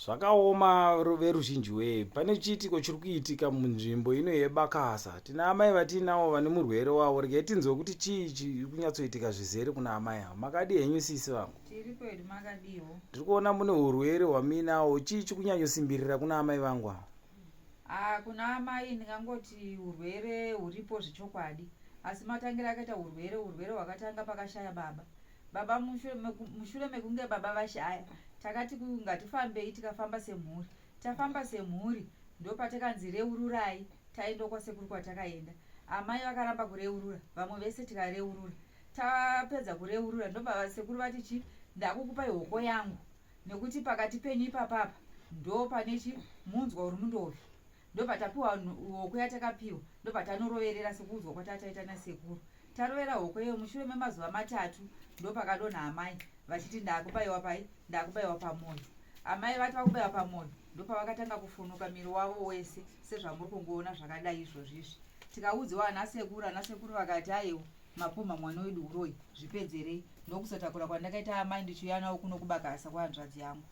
Zvakaoma veruzhinji wei. Pane chiitiko chiri kuitika munzvimbo ino yebakasa. Tina amai vatinawo vane murwere wavo. Regai tinzwe kuti chii chiri kunyatsoitika zvizere kuna amai avo. Makadi henyu sisi vangu? Tiri kwedu makadiwo. Ndiri kuona mune urwere hwaminawo. Chii chiri kunyanyosimbirira kuna amai vangu avo? Kuna amai ndingangoti urwere huripo zvechokwadi. Asi matangira akaita urwere hwakatanga pakashaya baba. Baba mushure mekunge baba vashaya, takati ngatifambei tikafamba semhuri. Tafamba semhuri ndo patakanzi reururai, taenda kwa sekuru kwatakaenda. Amai vakaramba kureurura, vamwe vese tikareurura. Tapedza kureurura ndo baba sekuru vati ndakukupai hoko yangu. Nekuti pakati penyu ipapapa ndo pane munzwa uri mundovi. Ndo patapiwa hoko yatakapiwa, ndo patanoroverera sekuudzwa kwatataita nasekuru. Tarovera hoko iyo mushure memazuva 3 ndo pakadonha amai vachiti ndakubaiwa pai, ndakubaiwa pamoyo. Amai vati vakubaiwa pamoyo ndo pavakatanga kufunuka miri wavo wese sezvamuri kungoona zvakadai izvozvizvi. Tikaudziwa ana sekuru vakati aiwa mapuma mwana wedu uroi zvipedzerei ndokusatakura kwandakaita amai ndichiuya nawo kuno kubakasa kwahanzvadzi yangu.